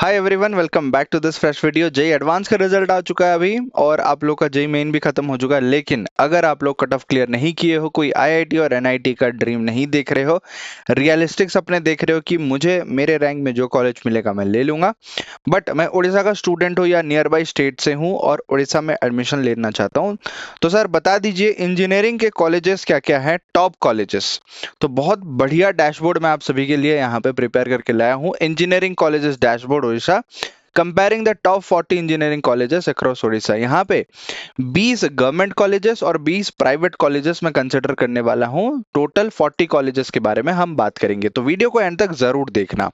Hi everyone, welcome back to this fresh video. JEE advance का result आ चुका है अभी, और आप लोग का जेई मेन भी खत्म हो चुका है। लेकिन अगर आप लोग कट ऑफ क्लियर नहीं किए हो, कोई आईआईटी और एनआईटी का ड्रीम नहीं देख रहे हो, रियलिस्टिक सपने देख रहे हो कि मुझे मेरे रैंक में जो कॉलेज मिलेगा मैं ले लूंगा, बट मैं उड़ीसा का स्टूडेंट हूँ या नियर बाई स्टेट से हूँ और उड़ीसा में एडमिशन लेना चाहता हूँ, तो सर बता दीजिए इंजीनियरिंग के कॉलेजेस क्या क्या हैं, टॉप कॉलेजेस। तो बहुत बढ़िया डैशबोर्ड मैं आप सभी के लिए यहाँ पे प्रिपेयर करके लाया हूँ, engineering colleges dashboard Orissa, comparing the top 40 engineering colleges across Orissa. यहाँ पे 20 गवर्नमेंट कॉलेजेस और 20 प्राइवेट कॉलेजेस में कंसिडर करने वाला हूँ। टोटल 40 कॉलेजेस के बारे में हम बात करेंगे, तो वीडियो को एंड तक जरूर देखना।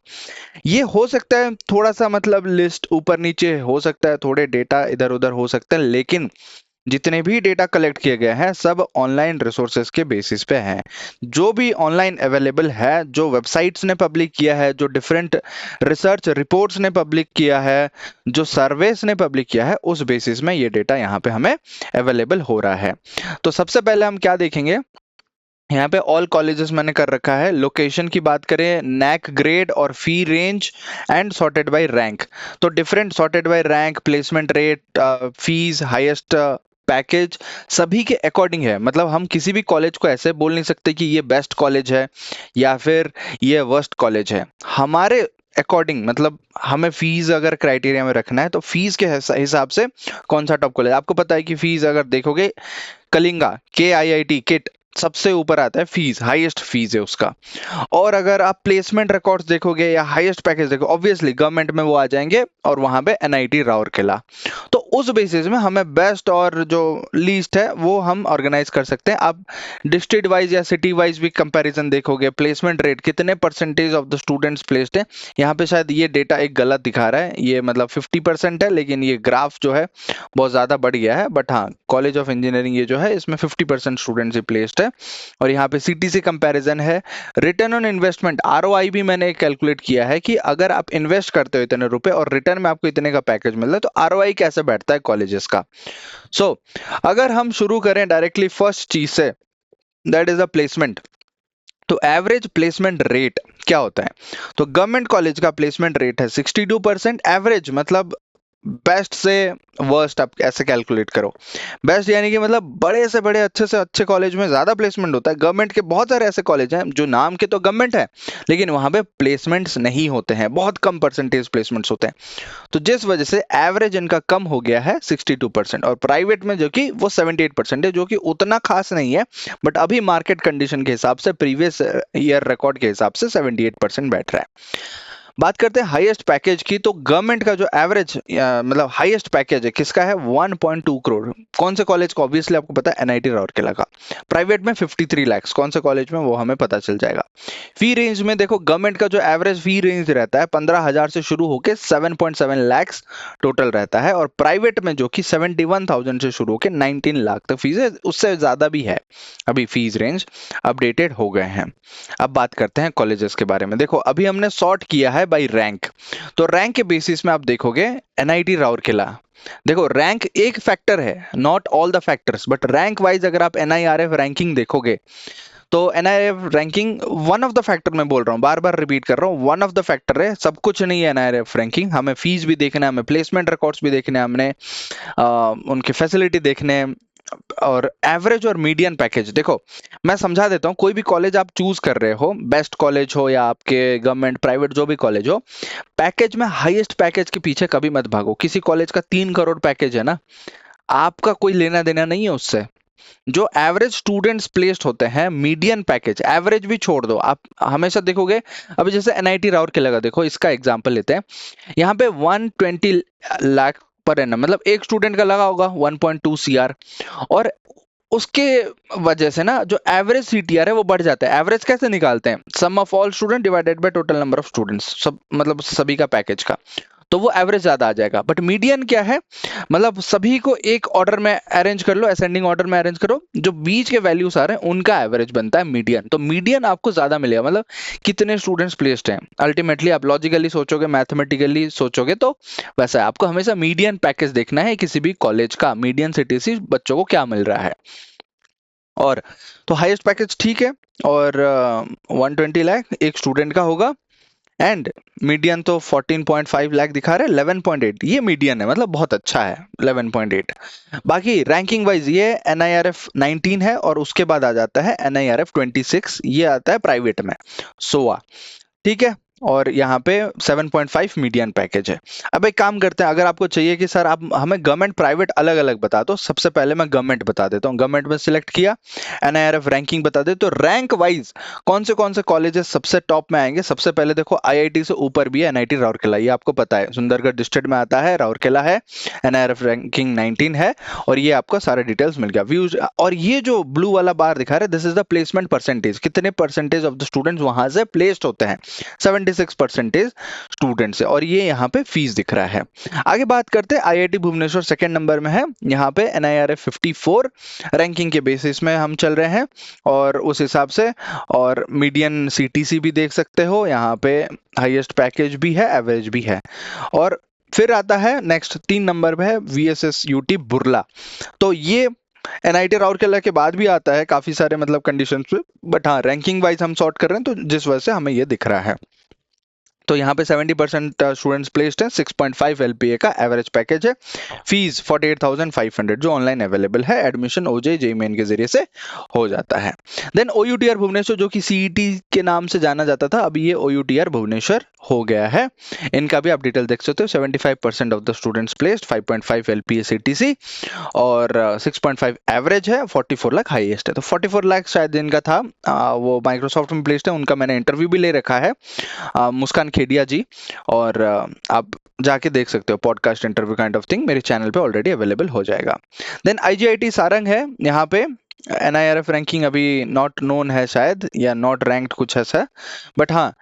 ये हो सकता है थोड़ा सा मतलब लिस्ट ऊपर नीचे हो सकता है, थोड़े डेटा इधर उधर हो सकते हैं, लेकिन जितने भी डेटा कलेक्ट किए गए हैं सब ऑनलाइन रिसोर्सेज के बेसिस पे हैं। जो भी ऑनलाइन अवेलेबल है, जो वेबसाइट्स ने पब्लिक किया है, जो डिफरेंट रिसर्च रिपोर्ट्स ने पब्लिक किया है, जो सर्वेस ने पब्लिक किया है, उस बेसिस में ये डेटा यहाँ पे हमें अवेलेबल हो रहा है। तो सबसे पहले हम क्या देखेंगे, यहाँ पे ऑल कॉलेजेस मैंने कर रखा है। लोकेशन की बात करें, नैक ग्रेड और fee range and sorted by rank. तो different sorted by rank, placement rate, fees, highest package सभी के अकॉर्डिंग है। मतलब हम किसी भी कॉलेज को ऐसे बोल नहीं सकते कि ये बेस्ट कॉलेज है या फिर ये वर्स्ट कॉलेज है। हमारे अकॉर्डिंग मतलब हमें फीस अगर क्राइटेरिया में रखना है तो फीस के हिसाब से कौन सा टॉप कॉलेज। आपको पता है कि फीस अगर देखोगे, कलिंगा के आई आई टी किट सबसे ऊपर आता है, फीस हाईएस्ट फीस है उसका। और अगर आप प्लेसमेंट रिकॉर्ड्स देखोगे या हाईएस्ट पैकेज देखो, ऑब्वियसली गवर्नमेंट में वो आ जाएंगे और वहां पे एनआईटी राउरकेला। तो उस बेसिस में हमें बेस्ट और जो लीस्ट है वो हम ऑर्गेनाइज कर सकते हैं। आप डिस्ट्रिक्ट वाइज या सिटी वाइज भी कंपैरिजन देखोगे, प्लेसमेंट रेट कितने percentage of the students placed है। यहाँ पे शायद ये डेटा एक गलत दिखा रहा है, ये मतलब 50% है, लेकिन ये ग्राफ जो है बहुत ज्यादा बढ़ गया है। बट हाँ, कॉलेज ऑफ इंजीनियरिंग ये जो है इसमें 50% स्टूडेंट्स ही प्लेस्ड है। और यहाँ पे सीटीसी कंपैरिजन है। रिटर्न ऑन इन्वेस्टमेंट आरओआई भी मैंने कैलकुलेट किया है कि अगर आप इन्वेस्ट करते हो इतने रुपए और रिटर्न में आपको इतने का पैकेज मिल रहा है, तो आरओआई कैसे बैठता है कॉलेजेस का। सो अगर हम शुरू करें डायरेक्टली फर्स्ट चीज से, दैट इज अ प्लेसमेंट। तो एवरेज प्लेसमेंट रेट क्या होता है, तो गवर्नमेंट कॉलेज का प्लेसमेंट रेट है 62%। एवरेज मतलब बेस्ट से वर्स्ट आप ऐसे कैलकुलेट करो। बेस्ट यानी कि मतलब बड़े से अच्छे कॉलेज में ज्यादा प्लेसमेंट होता है। गवर्नमेंट के बहुत सारे ऐसे कॉलेज हैं जो नाम के तो गवर्नमेंट है, लेकिन वहां पे प्लेसमेंट्स नहीं होते हैं, बहुत कम परसेंटेज प्लेसमेंट्स होते हैं। तो जिस वजह से एवरेज इनका कम हो गया है 62%। और प्राइवेट में जो कि वो 78% है, जो कि उतना खास नहीं है, बट अभी मार्केट कंडीशन के हिसाब से प्रीवियस ईयर रिकॉर्ड के हिसाब से 78% बैठ रहा है। बात करते हैं हाईएस्ट पैकेज की, तो गवर्नमेंट का जो एवरेज मतलब हाईएस्ट पैकेज है किसका है, 1.2 करोड़। कौन से कॉलेज को, ऑब्वियसली आपको पता है एनआईटी राउरकेला का। प्राइवेट में 53 लाख, कौन से कॉलेज में वो हमें पता चल जाएगा। फी रेंज में देखो, गवर्नमेंट का जो एवरेज फी रेंज रहता है 15,000 से शुरू होकर 7.7 लाख टोटल रहता है, और प्राइवेट में जो कि 71,000 से शुरू होकर 19 लाख तक फीस है, उससे ज्यादा भी है। अभी फीस रेंज अपडेटेड हो गए हैं। अब बात करते हैं कॉलेजेस के बारे में। देखो अभी हमने सॉर्ट किया है बाय रैंक, तो रैंक के बेसिस में आप देखोगे एनआईटी राउरकेला। देखो रैंक एक फैक्टर है, not all the factors, but rank wise अगर आप एनआईआरएफ रैंकिंग देखोगे, तो NIRF ranking one of the factor, मैं बोल रहा हूँ बार बार रिपीट कर रहा हूँ, वन ऑफ द फैक्टर है, सब कुछ नहीं है एनआईआरएफ रैंकिंग। हमें फीस भी देखना है, हमें प्लेसमेंट रिकॉर्ड्स भी देखने हैं, हमने उनके फैसिलिटी देखने हैं, और एवरेज और मीडियन पैकेज। देखो मैं समझा देता हूँ, कोई भी कॉलेज आप चूज कर रहे हो, बेस्ट कॉलेज हो या आपके गवर्नमेंट प्राइवेट जो भी कॉलेज हो, पैकेज में हाईएस्ट पैकेज के पीछे कभी मत भागो। किसी कॉलेज का 3 करोड़ पैकेज है ना, आपका कोई लेना देना नहीं है उससे। जो एवरेज स्टूडेंट्स प्लेस्ड होते हैं, मीडियन पैकेज, एवरेज भी छोड़ दो, आप हमेशा देखोगे। अभी जैसे एनआईटी राउरकेला का देखो, इसका एग्जांपल लेते हैं। यहाँ पे 120 लाख पर एनम, मतलब एक स्टूडेंट का लगा होगा 1.2 सीआर, और उसके वजह से ना जो एवरेज सीटीआर है वो बढ़ जाता है। एवरेज कैसे निकालते हैं, sum of all student divided by total number of students, सब मतलब सभी का पैकेज का, तो वो एवरेज ज्यादा आ जाएगा। बट मीडियन क्या है, मतलब सभी को एक ऑर्डर में अरेंज कर लो, असेंडिंग ऑर्डर में अरेंज करो, जो बीच के वैल्यूज आ रहे हैं उनका एवरेज बनता है मीडियन। तो मीडियन आपको ज्यादा मिलेगा, मतलब कितने स्टूडेंट्स प्लेस्ड हैं। अल्टीमेटली आप लॉजिकली सोचोगे, मैथमेटिकली सोचोगे, तो वैसा है। आपको हमेशा मीडियन पैकेज देखना है किसी भी कॉलेज का, मीडियन सिटी से बच्चों को क्या मिल रहा है। और तो हाईएस्ट पैकेज ठीक है, और 120 लाख एक स्टूडेंट का होगा। एंड मीडियन तो 14.5 लाख दिखा रहे हैं, 11.8 ये मीडियन है, मतलब बहुत अच्छा है 11.8। बाकी रैंकिंग वाइज ये NIRF 19 है और उसके बाद आ जाता है NIRF 26, ये आता है प्राइवेट में, सोआ, ठीक है। और यहाँ पे 7.5 मीडियन पैकेज है। अब एक काम करते हैं, अगर आपको चाहिए कि सर आप हमें गवर्नमेंट प्राइवेट अलग अलग बता दो, सबसे पहले मैं गवर्नमेंट बता देता हूँ। गवर्नमेंट में सिलेक्ट किया, NIRF रैंकिंग बता दे, तो रैंक वाइज कौन से कॉलेजेस सबसे टॉप में आएंगे। सबसे पहले देखो IIT से ऊपर भी है NIT राउरकेला, ये आपको पता है, सुंदरगढ़ डिस्ट्रिक्ट में आता है, राउरकेला है, NIRF रैंकिंग 19 है, और ये आपको सारे डिटेल्स मिल गया व्यूज। और ये जो ब्लू वाला बार दिखा रहे हैं, this is the placement percentage, कितने परसेंटेज ऑफ द स्टूडेंट्स वहां से प्लेस्ड होते हैं, 76% स्टूडेंट्स है। और ये यहाँ पे फीस दिख रहा है। आगे बात करते हैं, IIT भुवनेश्वर सेकंड नंबर में है, यहाँ पे NIRF 54 रैंकिंग के बेसिस में हम चल रहे हैं, और उस हिसाब से, और मीडियन CTC भी देख सकते हो, यहाँ पे हाईएस्ट पैकेज भी है, एवरेज भी है। और फिर आता है नेक्स्ट 3 नंबर पे है VSSUT बुरला, तो ये NIT राउरकेला के बाद भी आता है काफी सारे मतलब कंडीशंस पे, बट हाँ रैंकिंग वाइज हम सॉर्ट कर रहे हैं, तो जिस वजह से हमें ये दिख रहा है। तो यहाँ पे 70% स्टूडेंट्स प्लेस्ड हैं, 6.5 LPA का एवरेज पैकेज है, फीस 48,500 जो ऑनलाइन अवेलेबल है, एडमिशन OJ JEE मेन के जरिए से हो जाता है। देन OUTR भुवनेश्वर जो कि CET के नाम से जाना जाता था, अब ये OUTR भुवनेश्वर हो गया है। इनका भी आप डिटेल देख सकते हो, 75% of the students placed, 5.5 LPA CTC और 6.5 एवरेज है, 44 लाख हाईएस्ट है। तो 44 लाख शायद इनका था, वो माइक्रोसॉफ्ट में प्लेस्ड है, उनका मैंने इंटरव्यू भी ले रखा है, मुस्कान खेडिया जी, और आप जाके देख सकते हो, podcast interview kind of thing मेरे चैनल पे ऑलरेडी अवेलेबल हो जाएगा। देन IGIT सारंग है, यहाँ पे NIRF रैंकिंग अभी नॉट नोन है शायद, या नॉट रैंक्ड कुछ ऐसा, बट हाँ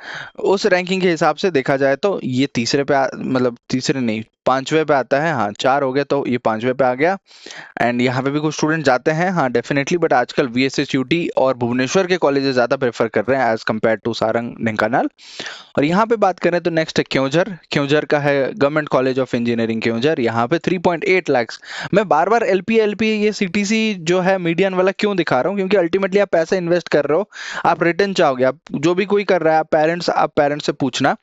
उस रैंकिंग के हिसाब से देखा जाए तो ये तीसरे पे मतलब तीसरे नहीं, पांचवे पे आता है, हाँ 4 हो गया तो ये पांचवे पे आ गया। एंड यहाँ पे भी कुछ स्टूडेंट जाते हैं, हाँ डेफिनेटली, बट आजकल VSSUT और भुवनेश्वर के कॉलेजेस ज्यादा प्रेफर कर रहे हैं as compare to Sarang Dhenkanal. और यहाँ पे बात करें तो नेक्स्ट है क्योंझर का है government college of engineering Keonjhar, यहाँ पे 3.8 लाख। मैं बार बार LP ये CTC जो है मीडियन वाला क्यों दिखा रहा हूँ, क्योंकि अल्टीमेटली आप पैसे इन्वेस्ट कर रहे हो, आप रिटर्न चाहोगे, आप जो भी कोई कर रहा है, आप पेरेंट्स से पूछना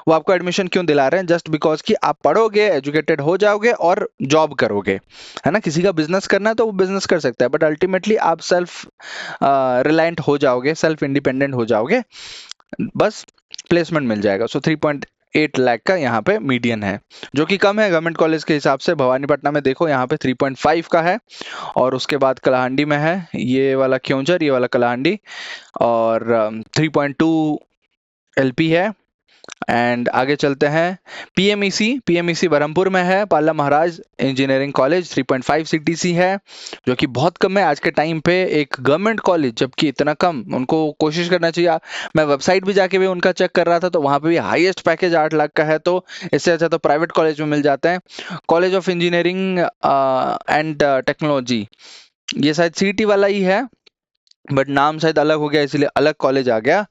वो आपको एडमिशन क्यों दिला रहे हैं, जस्ट बिकॉज कि आप पढ़ोगे, एजुकेटेड हो जाओगे और जॉब करोगे, है ना। किसी का बिजनेस करना है तो वो बिजनेस कर सकता है, बट अल्टीमेटली आप सेल्फ रिलायंट हो जाओगे, सेल्फ इंडिपेंडेंट हो जाओगे, बस प्लेसमेंट मिल जाएगा। सो 3.8 लाख का यहाँ पे मीडियन है, जो कि कम है गवर्नमेंट कॉलेज के हिसाब से। भवानीपटना में देखो यहाँ पे 3.5 का है, और उसके बाद कलाहांडी में है ये वाला क्योंझर, ये वाला कलाहांडी, और 3.2 LP है। एंड आगे चलते हैं, PMEC बरहमपुर में है, पाला महाराज इंजीनियरिंग कॉलेज 3.5 CTC है, जो कि बहुत कम है आज के टाइम पे एक गवर्नमेंट कॉलेज, जबकि इतना कम, उनको कोशिश करना चाहिए। मैं वेबसाइट भी जाके भी उनका चेक कर रहा था, तो वहां पे भी हाईएस्ट पैकेज 8 लाख का है, तो इससे अच्छा तो प्राइवेट कॉलेज में मिल जाते हैं। College of engineering and technology, ये शायद CET वाला ही है, बट नाम शायद अलग हो गया, इसलिए अलग कॉलेज आ गया।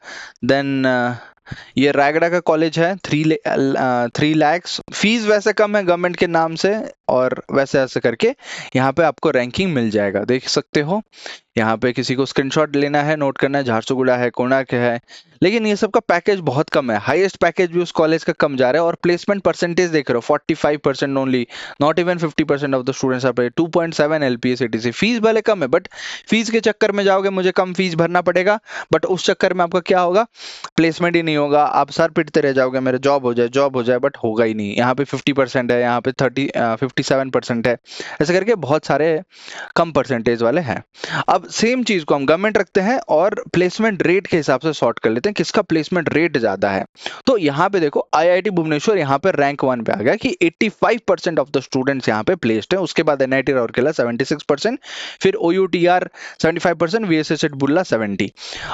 देन ये रायगढ़ का कॉलेज है, 3 लैक्स, फीस वैसे कम है गवर्नमेंट के नाम से, और वैसे ऐसे करके यहाँ पे आपको रैंकिंग मिल जाएगा, देख सकते हो। यहाँ पे किसी को स्क्रीनशॉट लेना है, नोट करना है, झारसुगुड़ा है, कोणार्क है, लेकिन ये सब का पैकेज बहुत कम है, हाईएस्ट पैकेज भी उस कॉलेज का कम जा रहा है। और प्लेसमेंट परसेंटेज देख रहे हो, 45% only, not even 50% of the students are paid, 2.7 LPA CTC, fees भले कम है, बट फीस के चक्कर में जाओगे, मुझे कम फीस भरना पड़ेगा, बट उस चक्कर में आपका क्या होगा, प्लेसमेंट ही नहीं होगा, आप सर पिटते रह जाओगे, मेरे जॉब हो जाए, बट होगा ही नहीं। यहाँ पे 50% है, यहाँ पे 57% है, ऐसे करके बहुत सारे कम परसेंटेज वाले हैं। अब सेम चीज को हम गवर्नमेंट रखते हैं और प्लेसमेंट रेट के हिसाब से सॉर्ट कर लेते हैं, किसका प्लेसमेंट रेट ज्यादा है। तो यहाँ पे देखो IIT भुवनेश्वर यहाँ पे रैंक 1 पे आ गया कि 85% ऑफ द स्टूडेंट्स यहाँ पे प्लेस्ड हैं। उसके बाद NIT राउरकेला 76%, फिर OUTR 75%, VSSUT बुर्ला 70।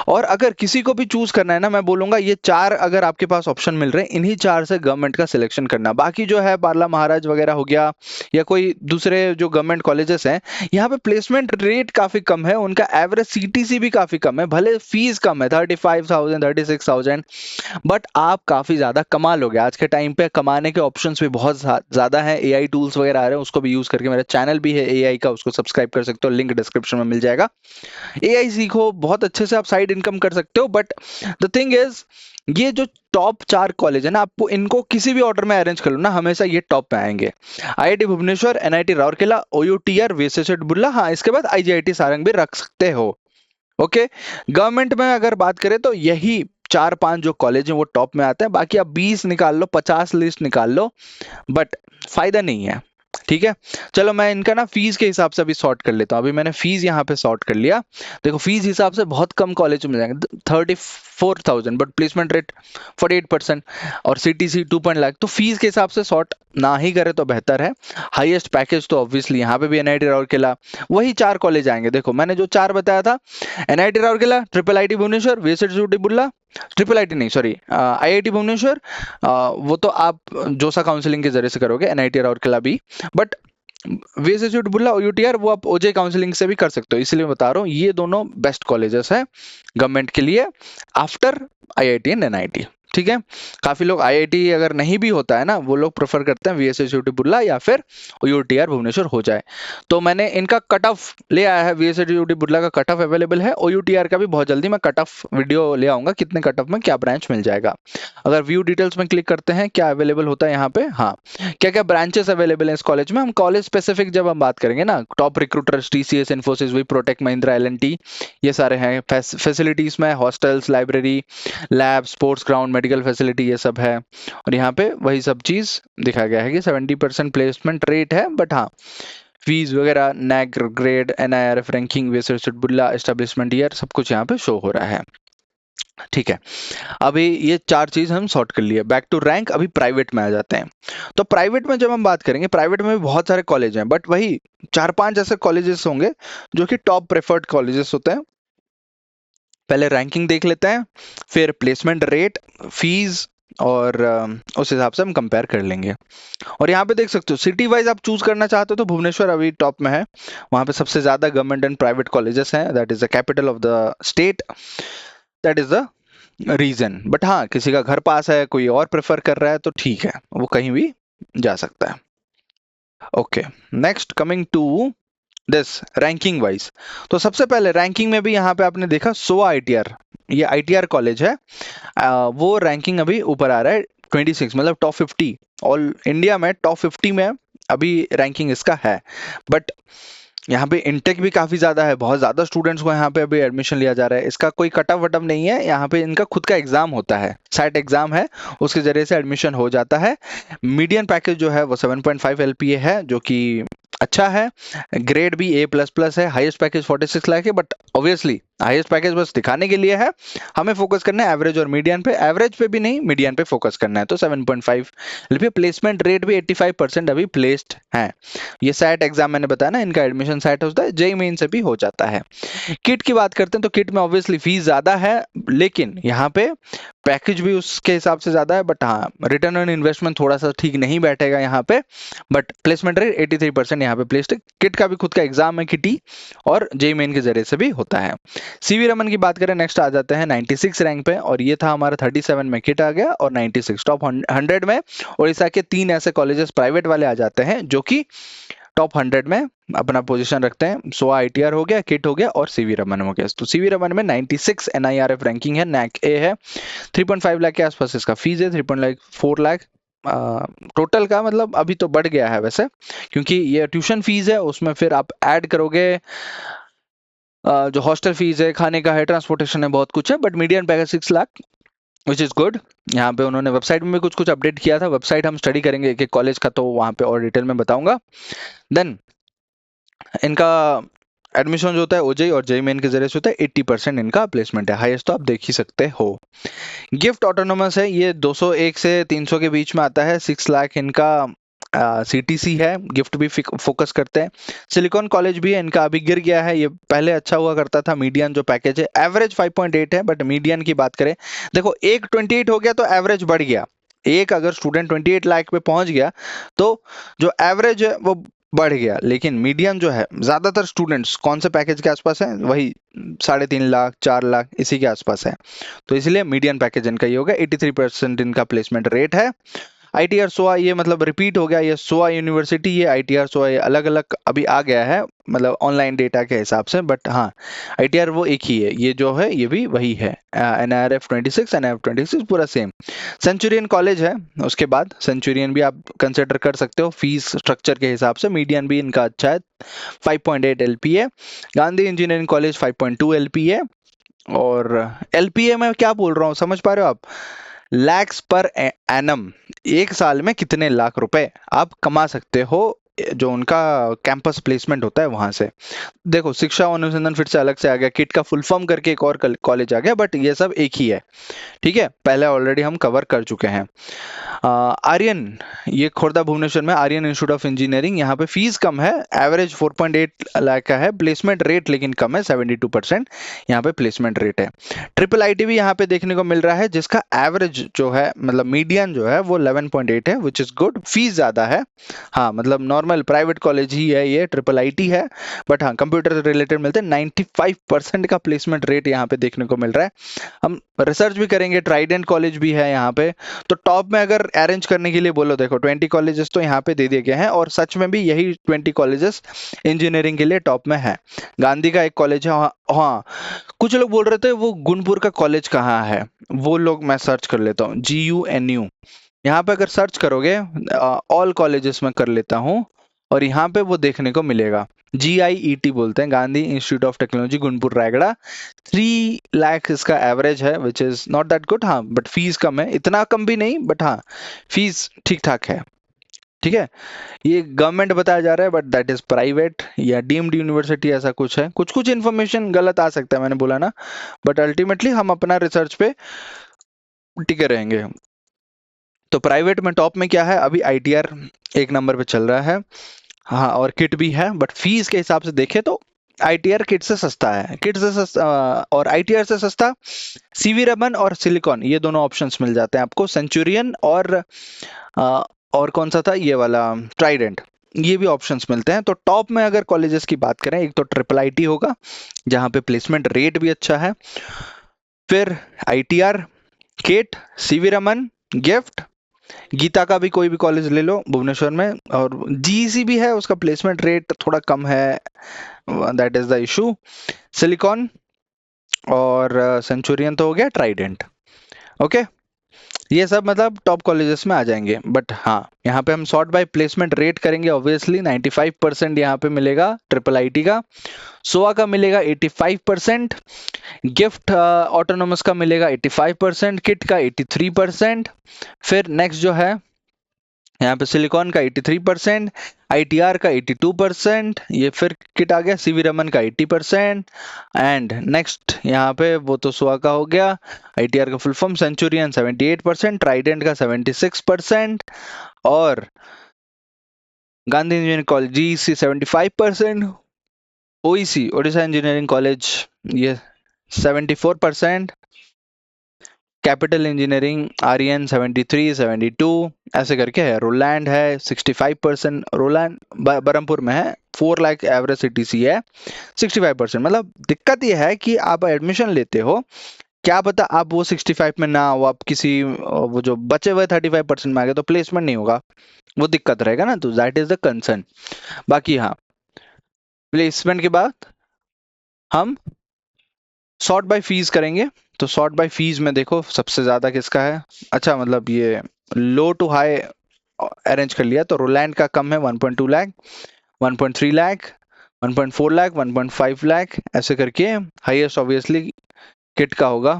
और अगर किसी को भी चूज करना है ना, मैं बोलूंगा ये 4 अगर आपके पास ऑप्शन मिल रहे हैं, इन्हीं 4 से गवर्नमेंट का सिलेक्शन करना। बाकी जो है पार्ला महाराज वगैरह हो गया, या कोई दूसरे जो गवर्नमेंट कॉलेजेस हैं, यहाँ पे प्लेसमेंट रेट काफी कम है, उनका एवरेज CTC भी काफी कम है, भले फीस कम है 35,000 36,000, बट आप काफी ज्यादा कमा लोगे। आज के टाइम पे कमाने के ऑप्शंस भी बहुत ज्यादा हैं, AI टूल्स वगैरह आ रहे हैं, उसको भी यूज करके, मेरा चैनल भी है AI का, उसको सब्सक्राइब कर सकते हो, लिंक डिस्क्रिप्शन में मिल जाएगा। AI सीखो, बहुत अच्छे से आप साइड इनकम कर सकते हो, बट द थिंग इज ये जो टॉप 4 कॉलेज है ना, आपको इनको किसी भी ऑर्डर में अरेंज कर लो ना, हमेशा ये टॉप पे आएंगे। IIT Bhubaneswar, NIT Rourkela, OUTR, VSS Burla, हाँ इसके बाद आईजीआईटी सारंग भी रख सकते हो। ओके, गवर्नमेंट में अगर बात करें तो यही 4-5 जो कॉलेज हैं वो टॉप में आते हैं, बाकी आप 20 निकाल लो, 50 लिस्ट निकाल लो, बट फायदा नहीं है। ठीक है, चलो मैं इनका ना फीस के हिसाब से अभी सॉर्ट कर लेता हूँ। अभी मैंने फीस यहाँ पे सॉर्ट कर लिया। देखो फीस हिसाब से बहुत कम कॉलेज मिल जाएंगे, 34,000, बट प्लेसमेंट रेट 48% और सीटीसी 2 लाख। तो फीस के हिसाब से सॉर्ट ना ही करे तो बेहतर है। हाईएस्ट पैकेज तो ऑब्वियसली यहाँ पे भी एनआईटी राउरकेला, वही 4 कॉलेज आएंगे। देखो मैंने जो 4 बताया था, NIT Rourkela, triple IT Bhubaneswar, VSS Burla, triple IT नहीं सॉरी, आईआईटी भुवनेश्वर, वो तो आप जोसा काउंसलिंग के जरिए से करोगे, एनआईटी राउरकेला भी, बट वीएसएस बुल्ला, ओयूटीआर वो आप ओजे काउंसलिंग से भी कर सकते हो। इसलिए बता रहा हूँ ये दोनों बेस्ट कॉलेजेस हैं गवर्नमेंट के लिए आफ्टर आईआईटी एंड एनआईटी। ठीक है, काफी लोग आईआईटी अगर नहीं भी होता है ना, वो लोग प्रेफर करते हैं वीएसएस बुल्ला या फिर ओयूटीआर भुवनेश्वर हो जाए। तो मैंने इनका कट ऑफ ले आया है, वीएसएस बुल्ला का कट ऑफ अवेलेबल है, ओयूटीआर का भी बहुत जल्दी मैं कट ऑफ वीडियो ले आऊंगा, कितने कट ऑफ में क्या ब्रांच मिल जाएगा। अगर व्यू डिटेल्स में क्लिक करते हैं क्या अवेलेबल होता है यहाँ पे, हाँ क्या क्या ब्रांचेस अवेलेबल हैं इस कॉलेज में। हम कॉलेज स्पेसिफिक जब हम बात करेंगे ना, टॉप रिक्रूटर्स टीसीएस, इन्फोसिस, विप्रोटेक, महिंद्रा, एलएनटी, ये सारे हैं। फैसिलिटीज में hostels, library, lab, sports ground, medical facility, ये सब है। और यहाँ पे वही सब चीज दिखा गया है कि 70% प्लेसमेंट रेट है, बट हाँ फीस वगैरह, NAAC grade, NIRF ranking, VSS Burla, establishment year, सब कुछ यहाँ पे शो हो रहा है। ठीक है, अभी ये 4 चीज हम सॉर्ट कर लिए। बैक टू रैंक, अभी प्राइवेट में आ जाते हैं। तो प्राइवेट में जब हम बात करेंगे, प्राइवेट में भी बहुत सारे कॉलेज हैं, बट वही 4-5 ऐसे कॉलेजेस होंगे जो कि टॉप प्रेफर्ड कॉलेजेस होते हैं। पहले रैंकिंग देख लेते हैं, फिर प्लेसमेंट रेट, फीस, और उस हिसाब से हम कंपेयर कर लेंगे। और यहाँ पे देख सकते हो सिटी वाइज आप चूज करना चाहते हो तो भुवनेश्वर अभी टॉप में है, वहां पे सबसे ज्यादा गवर्नमेंट एंड प्राइवेट कॉलेजेस हैं, that is the capital of the state, that is the reason. But हाँ किसी का घर पास है, कोई और प्रेफर कर रहा है तो ठीक है, वो कहीं भी जा सकता है। Okay, next coming to this ranking wise. तो सबसे पहले रैंकिंग में भी यहाँ पे आपने देखा सोआ आईटीआर, ये आईटीआर कॉलेज है, वो रैंकिंग अभी ऊपर आ रहा है 26, मतलब टॉप 50 ऑल इंडिया में, टॉप 50 में अभी रैंकिंग इसका है। बट यहाँ पे इंटेक भी काफी ज्यादा है, बहुत ज्यादा स्टूडेंट्स को यहाँ पे अभी एडमिशन लिया जा रहा है। इसका कोई कट ऑफ वट ऑफ नहीं है, यहाँ पे इनका खुद का एग्जाम होता है, सेट एग्जाम है, उसके जरिए से एडमिशन हो जाता है। मीडियन पैकेज जो है वो 7.5 एलपीए है, जो कि अच्छा है। ग्रेड भी A++ है। हाईएस्ट पैकेज 46 लाख है, बट ऑब्वियसली हाईएस्ट पैकेज बस दिखाने के लिए है, हमें फोकस करना है एवरेज और मीडियन पे, एवरेज पे भी नहीं मीडियन पे फोकस करना है। तो 7.5 एलपीए, प्लेसमेंट रेट भी 85% अभी प्लेस्ड है। ये सैट एग्जाम मैंने बताया ना, इनका एडमिशन सैट होता है, जेईई मेन से भी हो जाता है। किट की बात करते हैं तो किट में ऑब्वियसली फीस ज्यादा है, लेकिन यहाँ पे पैकेज भी उसके हिसाब से ज्यादा है, बट हाँ रिटर्न ऑन इन्वेस्टमेंट थोड़ा सा ठीक नहीं बैठेगा यहाँ पे। बट प्लेसमेंट रेट 83% यहाँ पे प्लेस्ड है। किट का भी खुद का एग्जाम है किटी, और जेईई मेन के जरिए से भी होता है। सीवी रमन की बात करें, नेक्स्ट आ जाते हैं 96 रैंक पे, और ये था हमारा 37 में किट आ गया, और 96 टॉप 100 में उड़ीसा के 3 ऐसे कॉलेजेस प्राइवेट वाले आ जाते हैं जो कि टॉप 100 में अपना पोजीशन रखते हैं। सोआ आईटीआर हो गया, किट हो गया, और सीवी रमन हो गया। तो सीवी रमन में 96 एनआईआरएफ रैंकिंग है, नैक ए है, 3.5 लाख के आसपास इसका फीस है, 3.4 लाख टोटल का, मतलब अभी तो बढ़ गया है वैसे, क्योंकि ये ट्यूशन फीस है, उसमें फिर आप ऐड करोगे जो हॉस्टल फीस है, खाने का है, ट्रांसपोर्टेशन है, बहुत कुछ है। But median package 6 lakh, which is good. यहाँ पे उन्होंने वेबसाइट में भी कुछ कुछ अपडेट किया था, वेबसाइट हम स्टडी करेंगे एक एक कॉलेज का, तो वहाँ पे और डिटेल में बताऊंगा। देन इनका एडमिशन जो होता है ओजेई और जेईई मेन के जरिए से होता है, 80% इनका प्लेसमेंट है, हाईएस्ट तो आप देख ही सकते हो। गिफ्ट ऑटोनोमस है, ये 201 से 300 के बीच में आता है, 6 लाख इनका सीटीसी है, गिफ्ट भी फोकस करते हैं। सिलिकॉन कॉलेज भी है, इनका अभी गिर गया है, ये पहले अच्छा हुआ करता था। मीडियन जो पैकेज है, एवरेज 5.8 है, बट मीडियन की बात करें, देखो एक 28 हो गया तो एवरेज बढ़ गया, एक अगर स्टूडेंट 28 लाख पे पहुंच गया तो जो एवरेज है वो बढ़ गया, लेकिन मीडियन जो है, ज्यादातर स्टूडेंट्स कौन से पैकेज के आसपास है, वही 3.5 लाख 4 लाख इसी के आसपास है, तो इसलिए मीडियन पैकेज इनका ही होगा। 83% इनका प्लेसमेंट रेट है। ITR SOA ये मतलब रिपीट हो गया, ये SOA यूनिवर्सिटी, ये ITR SOA ये अलग अलग अभी आ गया है मतलब ऑनलाइन डेटा के हिसाब से, बट हाँ ITR वो एक ही है, ये जो है ये भी वही है। NIRF 26 NIRF 26 पूरा सेम। सेंचुरियन कॉलेज है, उसके बाद सेंचुरियन भी आप कंसिडर कर सकते हो फीस स्ट्रक्चर के हिसाब से, मीडियन भी इनका अच्छा है 5.8 LP है। गांधी इंजीनियरिंग कॉलेज 5.2 LP है। और LPA में क्या बोल रहा हूँ समझ पा रहे हो आप, लैक्स पर एनम, एक साल में कितने लाख रुपए आप कमा सकते हो जो उनका कैंपस प्लेसमेंट होता है वहां से। देखो शिक्षा अनुसंधान फिर से अलग से आ गया, किट का फुल फॉर्म करके एक और कॉलेज आ गया, बट ये सब एक ही है, ठीक है, पहले ऑलरेडी हम कवर कर चुके हैं। आर्यन, ये खोर्धा भुवनेश्वर में आर्यन इंस्टीट्यूट ऑफ इंजीनियरिंग, यहाँ पे फीस कम है, एवरेज 4.8 लाख का है, प्लेसमेंट रेट लेकिन कम है, 72% यहाँ पे प्लेसमेंट रेट है। ट्रिपल आईटी भी यहाँ पे देखने को मिल रहा है, जिसका एवरेज जो है मतलब मीडियन जो है वो 11.8 है, विच इज गुड, फीस ज्यादा है। हाँ मतलब नॉर्मल प्राइवेट कॉलेज ही है ये, ट्रिपल आईटी है, बट हाँ कंप्यूटर से रिलेटेड मिलते हैं। 95% का प्लेसमेंट रेट यहाँ पे देखने को मिल रहा है। हम रिसर्च भी करेंगे, ट्राइडेंट कॉलेज भी है यहाँ पे। तो टॉप में अगर अरेंज करने के लिए बोलो, देखो 20 कॉलेजेस तो यहाँ पे दे दिए गए हैं, और सच में भी यही 20 कॉलेजेस इंजीनियरिंग के लिए टॉप में है। गांधी का एक कॉलेज है, हाँ कुछ लोग बोल रहे थे वो गुणपुर का कॉलेज कहाँ है, वो लोग मैं सर्च कर लेता हूँ, GUNU, यहाँ पे अगर सर्च करोगे ऑल कॉलेजेस में कर लेता हूँ, और यहाँ पे वो देखने को मिलेगा, GIET बोलते हैं, Gandhi institute of technology Gunpur Raigarh, 3 lakh इसका एवरेज है, which is not that good, हाँ बट फीस कम है, इतना कम भी नहीं बट हाँ फीस ठीक ठाक है, ठीक है। ये गवर्नमेंट बताया जा रहा है बट दैट इज प्राइवेट या डीम्ड यूनिवर्सिटी, ऐसा कुछ है, कुछ कुछ इन्फॉर्मेशन गलत आ सकता है, मैंने बोला ना, बट अल्टीमेटली हम अपना रिसर्च पे टिके रहेंगे। तो प्राइवेट में टॉप में क्या है अभी, ITR एक नंबर पे चल रहा है, हाँ और किट भी है, बट फीस के हिसाब से देखे तो ITR किट से सस्ता है, किट से सस्ता और ITR से सस्ता CV रमन और सिलिकॉन, ये दोनों ऑप्शंस मिल जाते हैं आपको, सेंचुरियन और कौन सा था ये वाला ट्राइडेंट, ये भी ऑप्शंस मिलते हैं। तो टॉप में अगर कॉलेजेस की बात करें, एक तो ट्रिपल आईटी होगा जहाँ पे प्लेसमेंट रेट भी अच्छा है, फिर ITR, केट, CV रमन, गिफ्ट, गीता का भी कोई भी कॉलेज ले लो भुवनेश्वर में, और GEC भी है, उसका प्लेसमेंट रेट थोड़ा कम है, that is the issue, silicon और सेंचुरियन तो हो गया, ट्राइडेंट, ओके ये सब मतलब टॉप कॉलेजेस में आ जाएंगे। बट हाँ यहाँ पे हम सॉर्ट बाय प्लेसमेंट रेट करेंगे, ऑब्वियसली 95% यहाँ पे मिलेगा ट्रिपल आईटी का, सोआ का मिलेगा 85%, गिफ्ट ऑटोनोमस का मिलेगा 85%, किट का 83%, फिर नेक्स्ट जो है यहाँ पे सिलिकॉन का 83%, ITR का 82%, ये फिर किट आ गया, CV रमन का 80%, एंड नेक्स्ट यहाँ पे वो तो सोआ का हो गया, ITR का फुल फॉर्म, सेंचुरियन 78%, ट्राइडेंट का 76%, और Gandhi engineering college GEC 75%, OEC Odisha engineering college ये 74%, कैपिटल इंजीनियरिंग आर्यन 73, 72, ऐसे करके है, रोलैंड है 65%, रोलैंड बरहमपुर में है, 4 लाख एवरेज CTC है, 65%। मतलब दिक्कत ये है कि आप एडमिशन लेते हो, क्या पता आप वो 65 में ना हो, आप किसी वो जो बचे हुए 35% में आ गए तो प्लेसमेंट नहीं होगा, वो दिक्कत रहेगा ना, तो दैट इज द कंसर्न। बाकी हाँ प्लेसमेंट के बाद हम सॉर्ट बाय फीस करेंगे, तो सॉर्ट बाय फीस में देखो सबसे ज्यादा किसका है, अच्छा मतलब ये लो टू हाई अरेंज कर लिया, तो रोलैंड का कम है 1.2 लाख, 1.3 लाख, 1.4 लाख, 1.5 लाख, ऐसे करके हाईएस्ट ऑब्वियसली किट का होगा,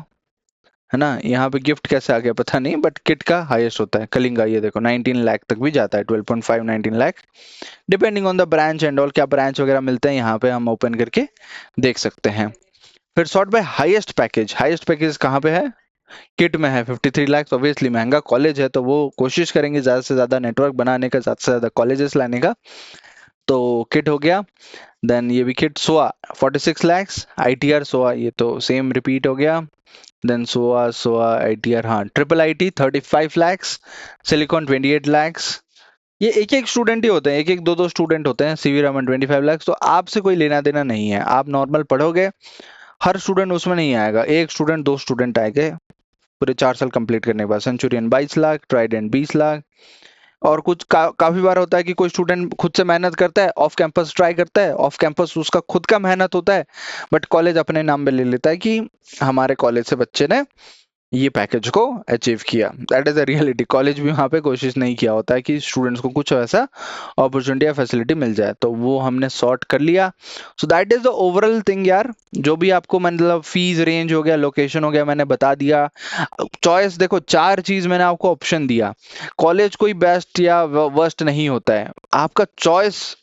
है ना। यहाँ पे गिफ्ट कैसे आ गया पता नहीं, बट किट का हाईएस्ट होता है, कलिंगा ये देखो 19 लाख तक भी जाता है, 12.5 19 lakh, depending on the branch and all, क्या ब्रांच वगैरह मिलते हैं यहाँ पे हम ओपन करके देख सकते हैं। फिर सॉर्ट बाय हाईएस्ट पैकेज कहाँ पे है, किट में है 53 लाख, ऑब्वियसली महंगा कॉलेज है तो वो कोशिश करेंगे ज्यादा से ज्यादा नेटवर्क बनाने का, ज्यादा से ज्यादा कॉलेजेस लाने का, तो किट हो गया। देन ये भी किट सोआ 46 लैक्स, ITR सोआ ये तो सेम रिपीट हो गया, देन सोआ ITR, हाँ triple IT 35 lakhs, silicon 28 lakhs, ये एक एक स्टूडेंट ही होते हैं, एक एक दो दो स्टूडेंट होते हैं, CV रमन 25 लैक्स, तो आपसे कोई लेना देना नहीं है, आप नॉर्मल पढ़ोगे, हर स्टूडेंट उसमें नहीं आएगा, एक स्टूडेंट दो स्टूडेंट आएंगे, पूरे 4 साल कंप्लीट करने के बाद। Centurion 22 lakh, Trident 20 lakh. और कुछ काफी बार होता है कि कोई स्टूडेंट खुद से मेहनत करता है, ऑफ कैंपस ट्राई करता है, ऑफ कैंपस उसका खुद का मेहनत होता है, बट कॉलेज अपने नाम पे ले लेता है कि हमारे कॉलेज से बच्चे ने ये पैकेज को अचीव किया। That is a reality. College भी वहाँ पे कोशिश नहीं किया होता है कि स्टूडेंट्स को कुछ ऐसा अपॉर्चुनिटी या फैसिलिटी मिल जाए, तो वो हमने सॉर्ट कर लिया। So that is the overall thing यार। जो भी आपको मतलब फीस रेंज हो गया, लोकेशन हो गया, मैंने बता दिया। चॉइस देखो, 4 चीज मैंने आपको ऑप्शन दिया। कॉलेज कोई बेस्ट या वर्स्ट नहीं होता है, आपका चॉइस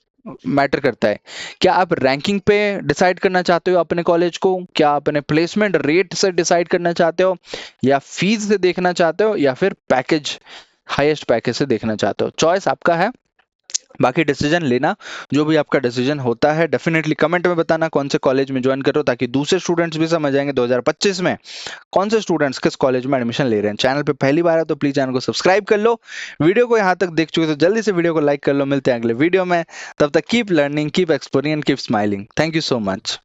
मैटर करता है। क्या आप रैंकिंग पे डिसाइड करना चाहते हो अपने कॉलेज को, क्या आप अपने प्लेसमेंट रेट से डिसाइड करना चाहते हो, या फीस से देखना चाहते हो, या फिर पैकेज, हाईएस्ट पैकेज से देखना चाहते हो। चॉइस आपका है, बाकी डिसीजन लेना। जो भी आपका डिसीजन होता है डेफिनेटली कमेंट में बताना कौन से कॉलेज में ज्वाइन करो, ताकि दूसरे स्टूडेंट्स भी समझ जाएंगे 2025 में कौन से स्टूडेंट्स किस कॉलेज में एडमिशन ले रहे हैं। चैनल पे पहली बार है तो प्लीज चैनल को सब्सक्राइब कर लो। वीडियो को यहाँ तक देख चुके तो जल्दी से वीडियो को लाइक कर लो। मिलते हैं अगले वीडियो में, तब तक keep learning, keep exploring and keep smiling. Thank you so much.